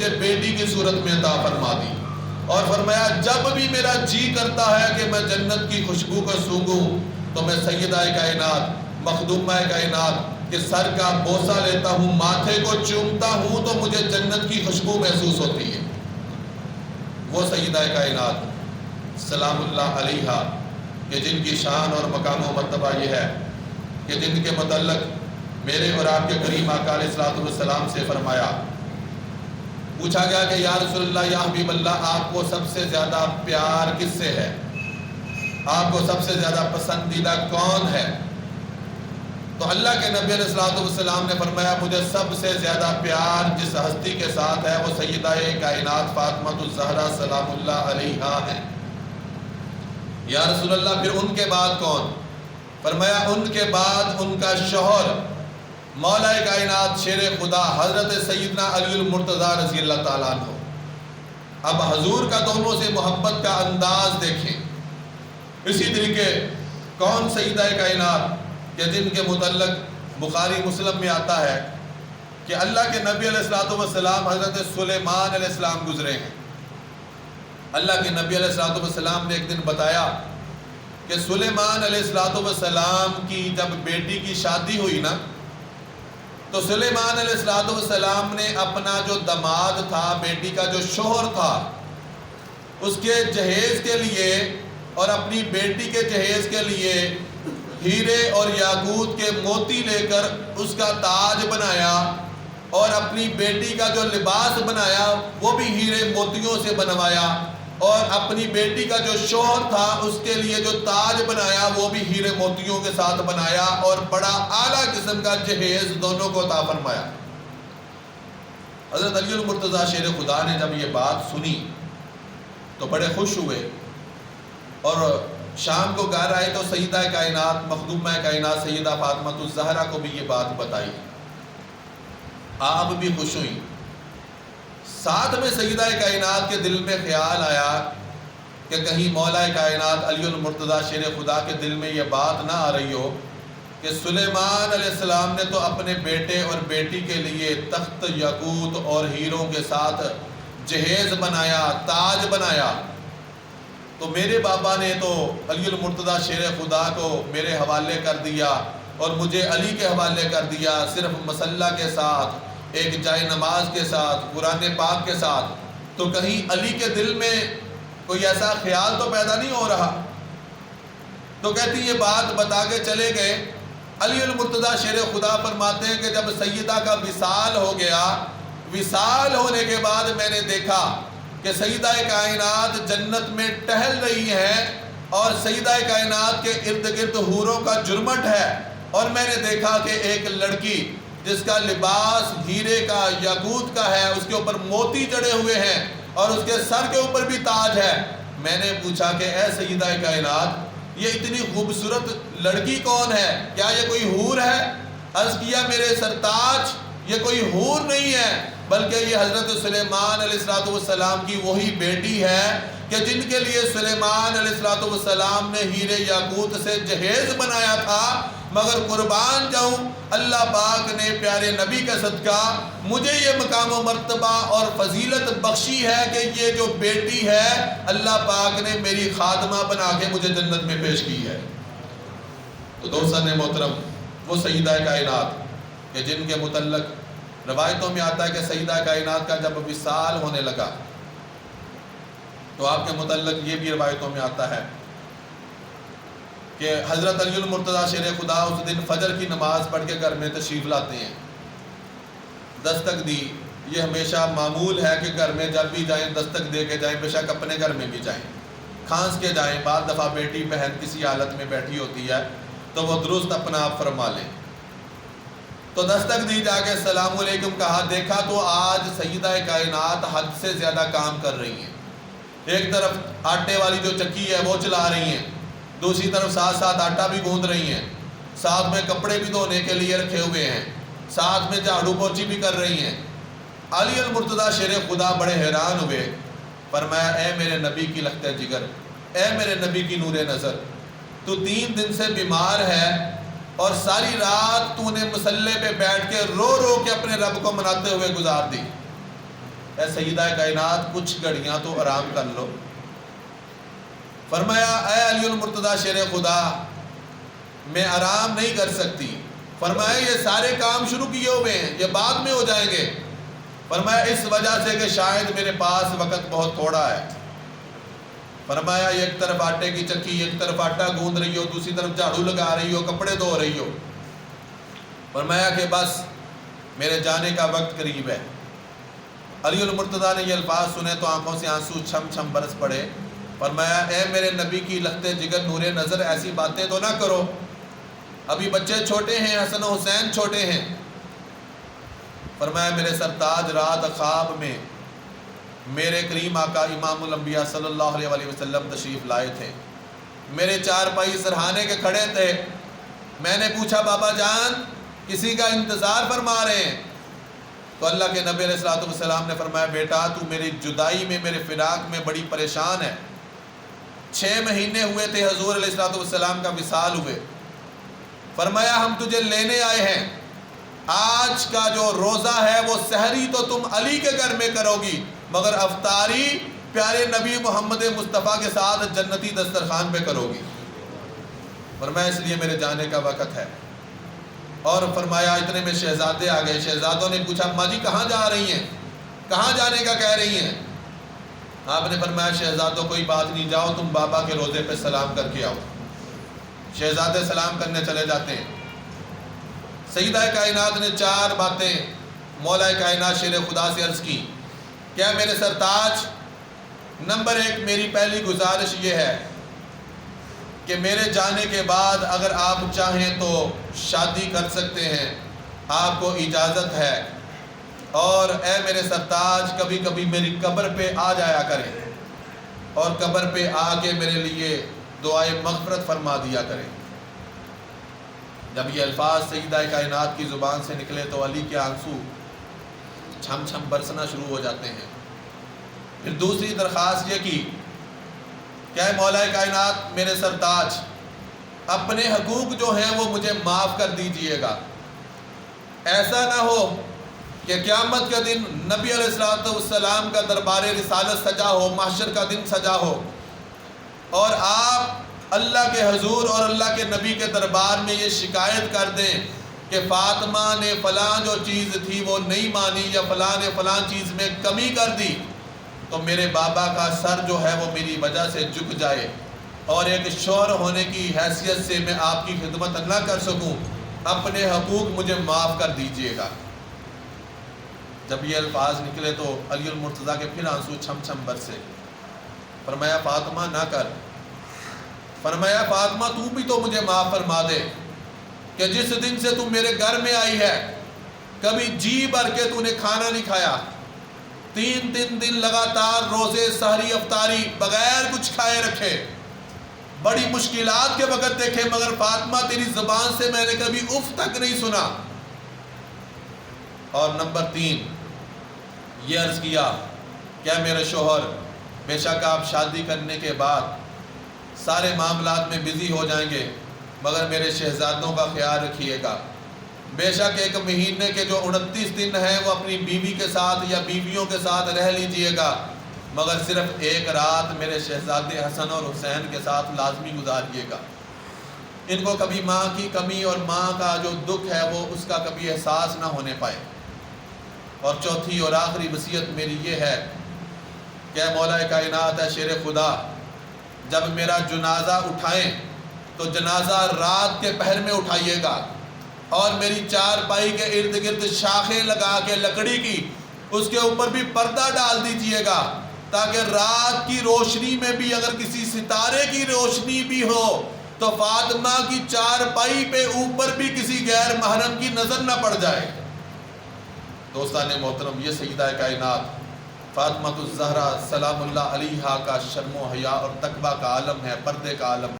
مجھے بیٹی کی صورت میں عطا فرما دی، اور فرمایا جب بھی میرا جی کرتا ہے کہ میں جنت کی خوشبو کو سونگھوں تو میں سیدہ کائنات مخدومہ کائنات کے سر کا بوسہ لیتا ہوں، ماتھے کو چومتا ہوں تو مجھے جنت کی خوشبو محسوس ہوتی ہے۔ وہ سیدہ کائنات سلام اللہ علیہا کہ جن کی شان اور مقام و مرتبہ یہ ہے کہ جن کے متعلق میرے اور آپ کے کریم آقا علیہ الصلوۃ والسلام سے فرمایا، پوچھا گیا کہ یا رسول اللہ یا حبیب اللہ آپ کو سب سے زیادہ پیار کس سے ہے، آپ کو سب سے زیادہ پسندیدہ کون ہے؟ تو اللہ کے نبی علیہ الصلوۃ والسلام نے فرمایا مجھے سب سے زیادہ پیار جس ہستی کے ساتھ ہے وہ سیدہ کائنات فاطمہ الزہرا سلام اللہ علیہا ہے۔ یا رسول اللہ پھر ان کے بعد کون؟ فرمایا ان کے بعد ان کا شوہر مولا کائنات شیر خدا حضرت سیدنا علی المرتضیٰ رضی اللہ تعالیٰ عنہ۔ اب حضور کا دونوں سے محبت کا انداز دیکھیں۔ اسی طریقے کون سیدہ کائنات کہ جن کے متعلق بخاری مسلم میں آتا ہے کہ اللہ کے نبی علیہ الصلوۃ والسلام حضرت سلیمان علیہ السلام گزرے ہیں۔ اللہ کے نبی علیہ الصلوۃ والسلام نے ایک دن بتایا کہ سلیمان علیہ الصلوۃ والسلام کی جب بیٹی کی شادی ہوئی نا تو سلیمان علیہ الصلوۃ والسلام نے اپنا جو داماد تھا، بیٹی کا جو شوہر تھا، اس کے جہیز کے لیے اور اپنی بیٹی کے جہیز کے لیے ہیرے اور یاقوت کے موتی لے کر اس کا تاج بنایا، اور اپنی بیٹی کا جو لباس بنایا وہ بھی ہیرے موتیوں سے بنوایا، اور اپنی بیٹی کا جو شوہر تھا اس کے لیے جو تاج بنایا وہ بھی ہیرے موتیوں کے ساتھ بنایا، اور بڑا اعلیٰ قسم کا جہیز دونوں کو عطا فرمایا۔ حضرت علی المرتضیٰ شیر خدا نے جب یہ بات سنی تو بڑے خوش ہوئے، اور شام کو گھر آئے تو سیدہ کائنات مخدومہ کائنات سیدہ فاطمہ الزہرا کو بھی یہ بات بتائی، آپ بھی خوش ہوئیں۔ ساتھ میں سیدہ کائنات کے دل میں خیال آیا کہ کہیں مولا کائنات علی المرتضیٰ شیر خدا کے دل میں یہ بات نہ آ رہی ہو کہ سلیمان علیہ السلام نے تو اپنے بیٹے اور بیٹی کے لیے تخت یاقوت اور ہیروں کے ساتھ جہیز بنایا، تاج بنایا، تو میرے بابا نے تو علی المرتضیٰ شیر خدا کو میرے حوالے کر دیا اور مجھے علی کے حوالے کر دیا، صرف مصلی کے ساتھ، ایک جائے نماز کے ساتھ، قرآن پاک کے ساتھ، تو کہیں علی کے دل میں کوئی ایسا خیال تو پیدا نہیں ہو رہا؟ تو کہتی یہ بات بتا کے چلے گئے۔ علی المرتضیٰ شیر خدا فرماتے ہیں کہ جب سیدہ کا وصال ہو گیا، وصال ہونے کے بعد میں نے دیکھا کہ سیدہ کائنات جنت میں ٹہل رہی ہیں، اور سیدہ کائنات کے ارد گرد حوروں کا جرمٹ ہے، اور میں نے دیکھا کہ ایک لڑکی جس کا لباس ہیرے کا یاقوت کا ہے، اس کے اوپر موتی جڑے ہوئے ہیں اور اس کے سر کے اوپر بھی تاج ہے۔ میں نے پوچھا کہ اے سیدہ کائنات یہ اتنی خوبصورت لڑکی کون ہے؟ کیا یہ کوئی حور ہے؟ عرض کیا میرے سرتاج یہ کوئی حور نہیں ہے، بلکہ یہ حضرت سلیمان علیہ الصلوۃ والسلام کی وہی بیٹی ہے کہ جن کے لیے سلیمان علیہ الصلوۃ والسلام نے ہیرے یاقوت سے جہیز بنایا تھا، مگر قربان جاؤں اللہ پاک نے پیارے نبی کا صدقہ مجھے یہ مقام و مرتبہ اور فضیلت بخشی ہے کہ یہ جو بیٹی ہے اللہ پاک نے میری خادمہ بنا کے مجھے جنت میں پیش کی ہے۔ تو دوستان محترم، وہ سیدہ کائنات کہ جن کے متعلق روایتوں میں آتا ہے کہ سیدہ کائنات کا جب وصال ہونے لگا تو آپ کے متعلق یہ بھی روایتوں میں آتا ہے کہ حضرت علی المرتضیٰ شیر خدا اس دن فجر کی نماز پڑھ کے گھر میں تشریف لاتے ہیں، دستک دی۔ یہ ہمیشہ معمول ہے کہ گھر میں جب بھی جائیں دستک دے کے جائیں، بے شک اپنے گھر میں بھی جائیں، کھانس کے جائیں، بعض دفعہ بیٹی بہن کسی حالت میں بیٹھی ہوتی ہے تو وہ درست اپنا آپ فرما لیں۔ تو دستک دی، جا کے السلام علیکم کہا، دیکھا تو آج سیدہ کائنات حد سے زیادہ کام کر رہی ہیں۔ ایک طرف آٹے والی جو چکی ہے وہ چلا رہی ہیں، دوسری طرف ساتھ ساتھ آٹا بھی گوندھ رہی ہیں، ساتھ میں کپڑے بھی دھونے کے لیے رکھے ہوئے ہیں، ساتھ میں جھاڑو پوچھی بھی کر رہی ہیں۔ علی المرتضیٰ شیر خدا بڑے حیران ہوئے، فرمایا اے میرے نبی کی لخت جگر، اے میرے نبی کی نور نظر، تو 3 دن سے بیمار ہے اور ساری رات تو نے مصلی پہ بیٹھ کے رو رو کے اپنے رب کو مناتے ہوئے گزار دی۔ اے سیدہ کائنات کچھ گھڑیاں تو آرام کر لو۔ فرمایا اے علی المرتضیٰ شیر خدا میں آرام نہیں کر سکتی۔ فرمایا یہ سارے کام شروع کیے ہوئے ہیں، یہ بعد میں ہو جائیں گے۔ فرمایا اس وجہ سے کہ شاید میرے پاس وقت بہت تھوڑا ہے۔ فرمایا ایک طرف آٹے کی چکی، ایک طرف آٹا گوندھ رہی ہو، دوسری طرف جھاڑو لگا رہی ہو، کپڑے دھو رہی ہو۔ فرمایا کہ بس میرے جانے کا وقت قریب ہے۔ علی المرتضیٰ نے یہ الفاظ سنے تو آنکھوں سے آنسو چھم چھم برس پڑے۔ فرمایا اے میرے نبی کی لختے جگر نور نظر ایسی باتیں تو نہ کرو، ابھی بچے چھوٹے ہیں، حسن و حسین چھوٹے ہیں۔ فرمایا میرے سرتاج رات خواب میں میرے کریم آقا امام الانبیاء صلی اللہ علیہ وآلہ وسلم تشریف لائے تھے، میرے چارپائی سرہانے کے کھڑے تھے۔ میں نے پوچھا بابا جان کسی کا انتظار فرما رہے ہیں؟ تو اللہ کے نبی علیہ السلام نے فرمایا بیٹا تو میری جدائی میں، میرے فراق میں بڑی پریشان ہے۔ 6 مہینے ہوئے تھے حضور علیہ السلام کا وصال ہوئے۔ فرمایا ہم تجھے لینے آئے ہیں، آج کا جو روزہ ہے وہ سحری تو تم علی کے گھر میں کرو گی، مگر افطاری پیارے نبی محمد مصطفیٰ کے ساتھ جنتی دسترخوان پہ کرو گی۔ فرمایا اس لیے میرے جانے کا وقت ہے۔ اور فرمایا اتنے میں شہزادے آ گئے۔ شہزادوں نے پوچھا ماں جی کہاں جا رہی ہیں، کہاں جانے کا کہہ رہی ہیں؟ آپ نے فرمایا شہزادوں کوئی بات نہیں، جاؤ تم بابا کے روزے پہ سلام کر کے آؤ۔ شہزادے سلام کرنے چلے جاتے ہیں۔ سیدہ کائنات نے 4 باتیں مولا کائنات شیر خدا سے عرض کی، کیا میرے سرتاج نمبر 1 میری پہلی گزارش یہ ہے کہ میرے جانے کے بعد اگر آپ چاہیں تو شادی کر سکتے ہیں، آپ کو اجازت ہے، اور اے میرے سرتاج کبھی کبھی میری قبر پہ آ جایا کریں اور قبر پہ آ کے میرے لیے دعائے مغفرت فرما دیا کریں۔ جب یہ الفاظ سیدہ کائنات کی زبان سے نکلے تو علی کے آنسو چھم چھم برسنا شروع ہو جاتے ہیں۔ پھر دوسری درخواست یہ کی کہ اے مولا کائنات میرے سرتاج اپنے حقوق جو ہیں وہ مجھے معاف کر دیجئے گا۔ ایسا نہ ہو کہ قیامت کا دن نبی علیہ السلام کا دربار رسالت سجا ہو، محشر کا دن سجا ہو، اور آپ اللہ کے حضور اور اللہ کے نبی کے دربار میں یہ شکایت کر دیں کہ فاطمہ نے فلاں جو چیز تھی وہ نہیں مانی، یا فلاں نے فلاں چیز میں کمی کر دی، تو میرے بابا کا سر جو ہے وہ میری وجہ سے جھک جائے، اور ایک شوہر ہونے کی حیثیت سے میں آپ کی خدمت نہ کر سکوں، اپنے حقوق مجھے معاف کر دیجئے گا۔ جب یہ الفاظ نکلے تو علی المرتضیٰ کے پھر آنسو چھم چھم برسے۔ فرمایا فاطمہ نہ کر، فرمایا فاطمہ تو بھی تو مجھے معاف فرما دے کہ جس دن سے تو میرے گھر میں آئی ہے کبھی جی بھر کے تو نے کھانا نہیں کھایا، 3 دن لگاتار روزے سحری افطاری بغیر کچھ کھائے رکھے، بڑی مشکلات کے وقت دیکھے، مگر فاطمہ تیری زبان سے میں نے کبھی اف تک نہیں سنا۔ اور نمبر 3 یہ عرض کیا کیا میرے شوہر بے شک آپ شادی کرنے کے بعد سارے معاملات میں بزی ہو جائیں گے، مگر میرے شہزادوں کا خیال رکھیے گا۔ بے شک 1 مہینے کے جو 29 دن ہیں وہ اپنی بیوی کے ساتھ یا بیویوں کے ساتھ رہ لیجئے گا، مگر صرف 1 رات میرے شہزادے حسن اور حسین کے ساتھ لازمی گزاریے گا۔ ان کو کبھی ماں کی کمی اور ماں کا جو دکھ ہے وہ اس کا کبھی احساس نہ ہونے پائے۔ اور چوتھی اور آخری وصیت میری یہ ہے کہ مولا کائنات ہے شیر خدا، جب میرا جنازہ اٹھائیں تو جنازہ رات کے پہر میں اٹھائیے گا، اور میری چارپائی کے ارد گرد شاخیں لگا کے لکڑی کی اس کے اوپر بھی پردہ ڈال دیجئے گا، تاکہ رات کی روشنی میں بھی اگر کسی ستارے کی روشنی بھی ہو تو فاطمہ کی چارپائی پہ اوپر بھی کسی غیر محرم کی نظر نہ پڑ جائے۔ دوستان محترم، یہ سیدہ کائنات فاطمہ الزہرا سلام اللہ علیہا کا شرم و حیا اور تقویٰ کا عالم ہے، پردے کا عالم